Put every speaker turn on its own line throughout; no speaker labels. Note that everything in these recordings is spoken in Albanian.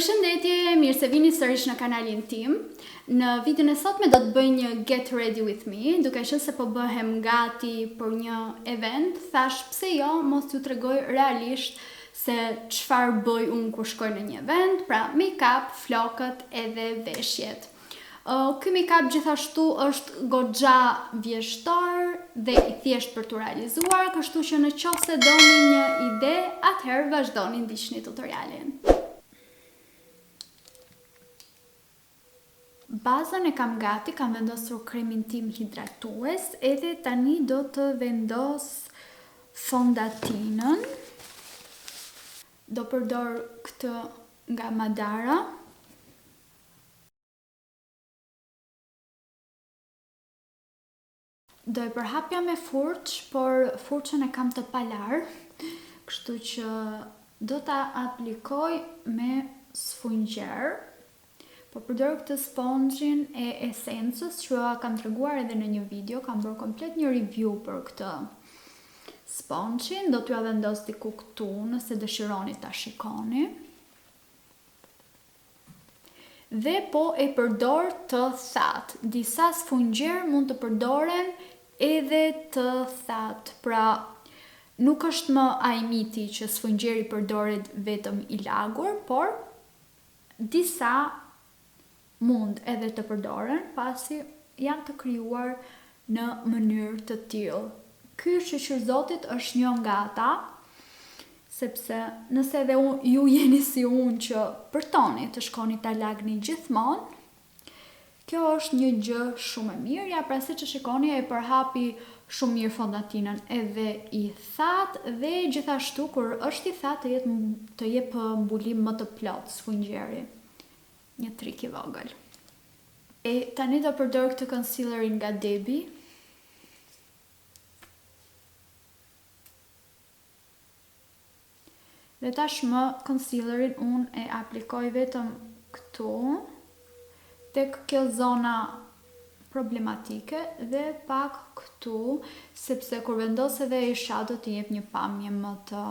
Përshëndetje, mirë se vini sërish në kanalin tim. Në videon e sotme do të bëj një get ready with me, duke qenë se po bëhem gati për një event, thash pse jo, mos t'ju tregoj realisht se çfarë bëj unë kur shkoj në një event, pra make-up, flokët edhe veshjet. Ky make-up gjithashtu është goxha vjeshtor dhe i thjesht për t'u realizuar, kështu që në qoftë se doni një ide, atëherë vazhdoni ndiqni tutorialin. Bazën e kam gati, kam vendosur kremin tim hidratues, edhe tani do të vendos fondatinën. Do përdor këtë nga Madara. Do e përhapja me furç, por furçën e kam të palar, kështu që do ta aplikoj me sfungjer. Po përdor këtë sponxhin e esencës që kam treguar edhe në një video, kam bërë komplet një review për këtë sponxhin, do t'ju vendos diku këtu nëse dëshironi ta shikoni. Dhe po e përdor të thatë. Disa sfungjer mund të përdoren edhe të thatë, pra nuk është më ai miti që sfungjeri përdoret vetëm i lagur, por disa mund edhe të përdoren pasi janë të krijuar në mënyrë të tillë. Ky shoqër zotit është një nga ata, sepse nëse edhe ju jeni si unë që përtoni të shkoni ta lagni gjithmonë, kjo është një gjë shumë e mirë. Ja, pra siç e shikoni, e përhapi shumë mirë fondatinën edhe i thatë dhe gjithashtu kur është i thatë të jep mbulim më të plotë sfungjeri. Një trik i vogël. E tani do përdor këtë concealerin nga Debi. Dhe tashmë concealerin unë e aplikoj vetëm këtu, tek kjo zona problematike dhe pak këtu, sepse kur vendos edhe eyeshadow të jep një pamje më të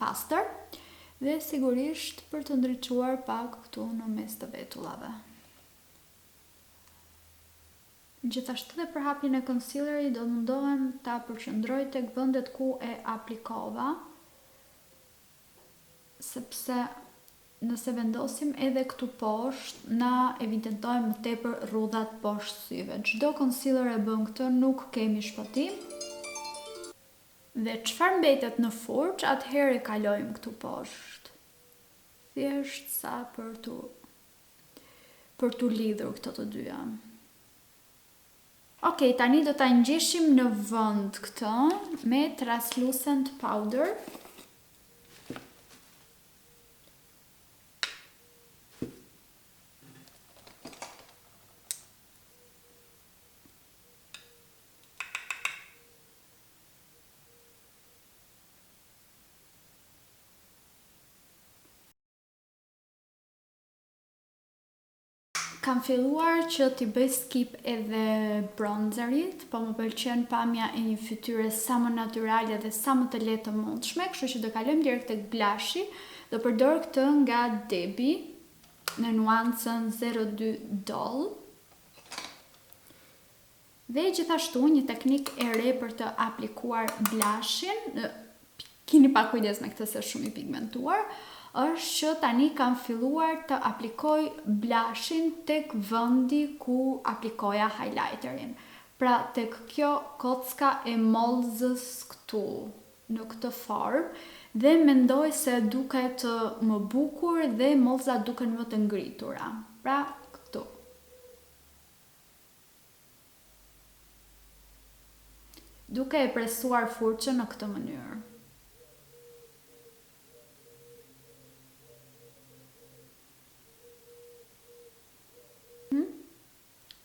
pastër. Dhe sigurisht për të ndriçuar pak këtu në mes të vetullave. Gjithashtu dhe për hapjen e concealerit do mundohem ta përqendroj tek vendet ku e aplikova, sepse nëse vendosim edhe këtu poshtë, na evidentojmë më tepër rrudhat poshtë syve. Çdo concealer e bën këtë, nuk kemi shpëtim. Dhe çfarë mbetet në furç, atëherë e kalojmë këtu poshtë. Thjesht sa për tu lidhur këto të dyja. Okej, tani do ta ngjeshim në vend këtë me translucent powder. Kam filluar që t'i bëj skip edhe bronzerit, po më pëlqen pamja e një fytyre sa më natyrale dhe sa më të lehtë të mundshme, kështu që do kalojmë direkt tek blushi. Do përdor këtë nga Debi në nuancën 02 Doll. Dhe gjithashtu një teknik e re për të aplikuar blushin, keni pak kujdes me këtë se është shumë i pigmentuar, është që tani kam filluar të aplikoj blushin tek vendi ku aplikoja highlighterin. Pra tek kjo kocka e mollzës këtu, në këtë formë, dhe mendoj se duket më bukur dhe mollzat duken më të ngritura. Pra këtu. Duke e presuar furçën në këtë mënyrë.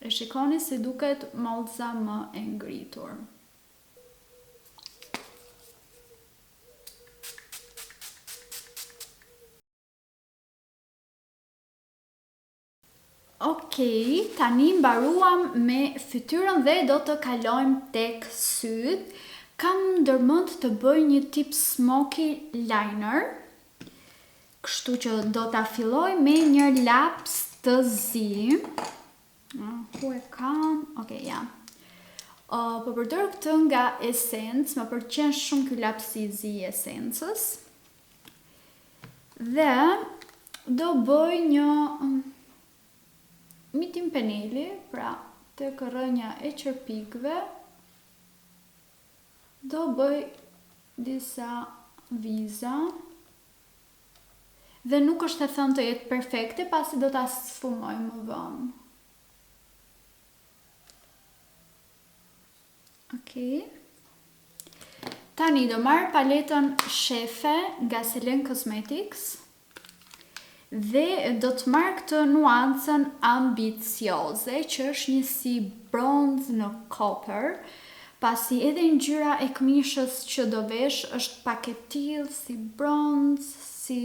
E shikoni si duket mollza më e ngritur. Okej, tani mbaruam me fytyrën dhe do të kalojmë tek syt. Kam ndërmend të bëj një tip smoky liner. Kështu që do ta filloj me një laps të zi. Ku e kam? Okej, ja. Po përdor këtë nga esencë, më pëlqen shumë ky laps i zi i esencës. Dhe do bëj një mitim peneli, pra tek rrënja e qerpikëve do bëj disa viza. Dhe nuk është e thënë të jetë perfekte, pasi do ta sfumoj më vonë. Okej. Tani do marr paletën shefe nga Selen Cosmetics dhe do të marr këtë nuancën ambicioze, që është një si bronze në copper, pasi edhe ngjyra e këmishës që do vesh është pak e tillë si bronze, si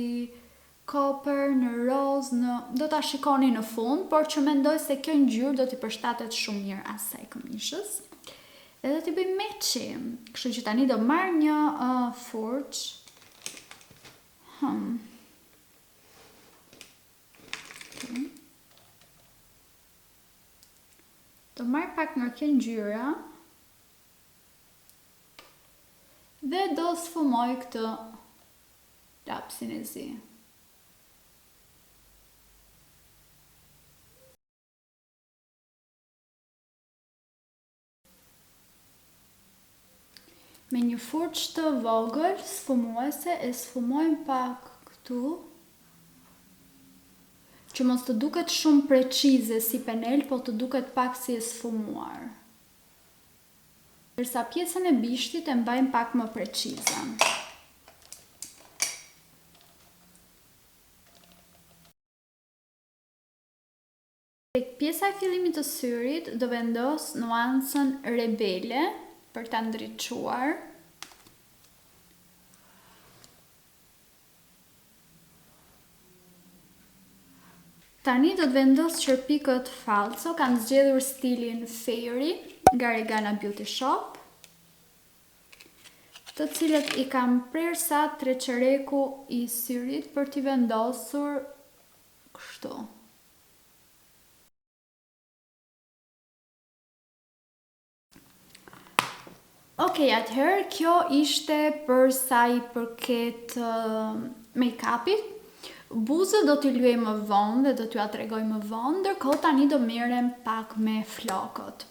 copper, në roz, do ta shikoni në fund, por që mendoj se kjo ngjyrë do t'i përshtatet shumë mirë asaj këmishës. Dhe do t'i bëj meçi. Kështu që tani do marr një furç. Do marr pak nga kjo ngjyra dhe do sfumoj këtë lapsin e zi. Me një furç të vogël sfumuese e sfumojmë pak këtu, që mos të duket shumë precize si penel, po të duket pak si e sfumuar. Ndërsa pjesën e bishtit e mbajmë pak më precize. Tek pjesa e fillimit të syrit do vendos nuancën rebele për ta ndriçuar. Tani do të vendos qerpikët falso, kam zgjedhur stilin Fairy nga Regana Beauty Shop, të cilët i kam prerë sa treqereku i syrit për t'i vendosur kështu. Okej, atëherë kjo ishte për sa i përket make-upit. Buzët do t'i luaj më vonë dhe do t'ju tregoj më vonë, ndërkohë tani do merrem pak me flokët.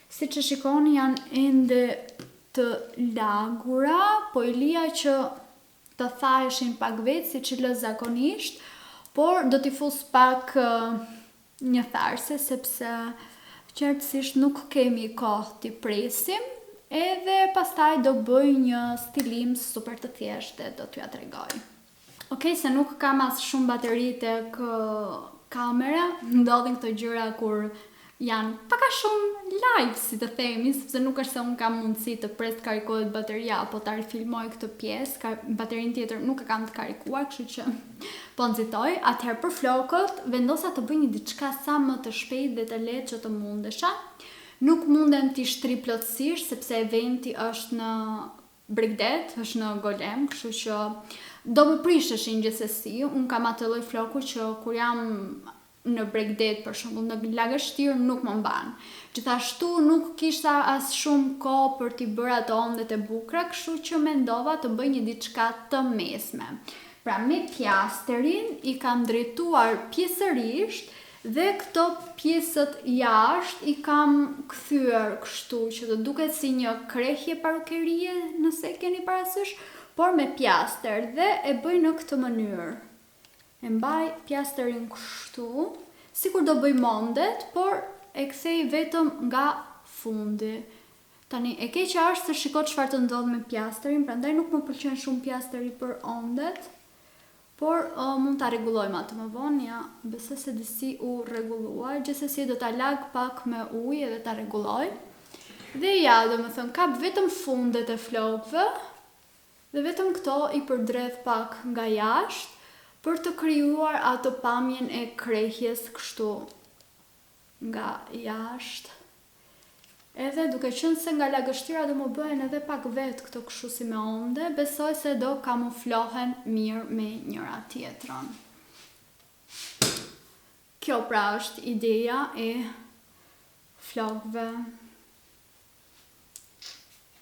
Siç e shikoni janë ende të lagura, po i lija që të thaheshin pak vetë siç lë zakonisht, por do t'i fus pak një tharse sepse qartësisht nuk kemi kohë t'i presim. Edhe pastaj do bëj një stilim super të thjeshtë dhe do t'ju tregoj. Okej, se nuk kam as shumë bateri tek kamera, ndodhin këto gjëra kur janë paka shumë live, si të themi, sepse nuk është se unë kam mundësi të pres të karikohet bateria, apo të rifilmoj këtë pjesë, baterin tjetër nuk e kam të karikuar, kështu që po nxitoj. Atëherë për flokët, vendosa të bëj një diçka sa më të shpejtë dhe të lehtë që të mundesha. Nuk mundem t'i shtri plotësisht, sepse eventi është në Bregdet, është në Grwm, kështu që do më prisheshin gjithsesi. Unë kam atë lloj floku që kur jam në Bregdet, për shembull, në lagështirë nuk më mban. Gjithashtu nuk kisha as shumë kohë për t'i bërë ato ondet e bukura, kështu që mendova të bëj një diçka të mesme. Pra me pjasterin i kam drejtuar pjesërisht dhe këto pjesët jashtë i kam kthyer kështu që të duket si një krehje parukerie, nëse keni parasysh, por me pjaster, dhe e bëj në këtë mënyrë. E mbaj pjasterin kështu, sikur do bëj mondet, por e kthej vetëm nga fundi. Tani e keqja është se shiko çfarë të ndodh me pjasterin, prandaj nuk më pëlqen shumë pjasteri për ondet. Por mund ta rregullojmë atë më vonë, ja, besoj se disi u rregulluar, gjithsesi do ta lag pak me ujë edhe ta rregulloj. Dhe ja, domethënë kap vetëm fundet e flokëve dhe vetëm këto i përdredh pak nga jashtë për të krijuar atë pamjen e krehjes kështu nga jashtë. Edhe duke qenë se nga lagështira do më bëhen edhe pak vetë këto kështu si me onde, besoj se do kamuflohen mirë me njëra tjetrën. Kjo pra është ideja e flokëve.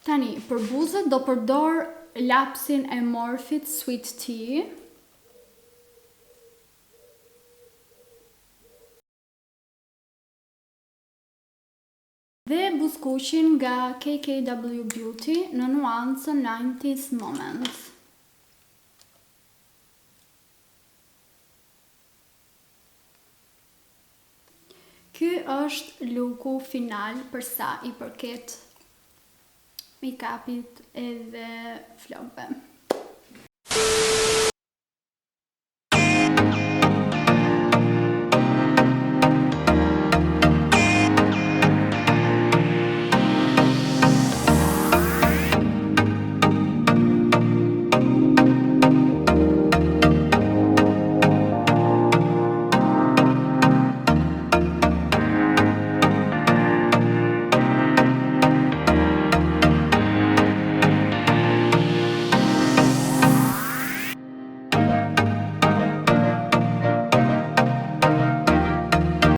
Tani, për buzët do përdor lapsin e morfit Sweet Tea. Dhe buzëkuqin nga KKW Beauty në nuancën 90s Moments. Ky është looku final për sa i përket make-upit edhe flokëve.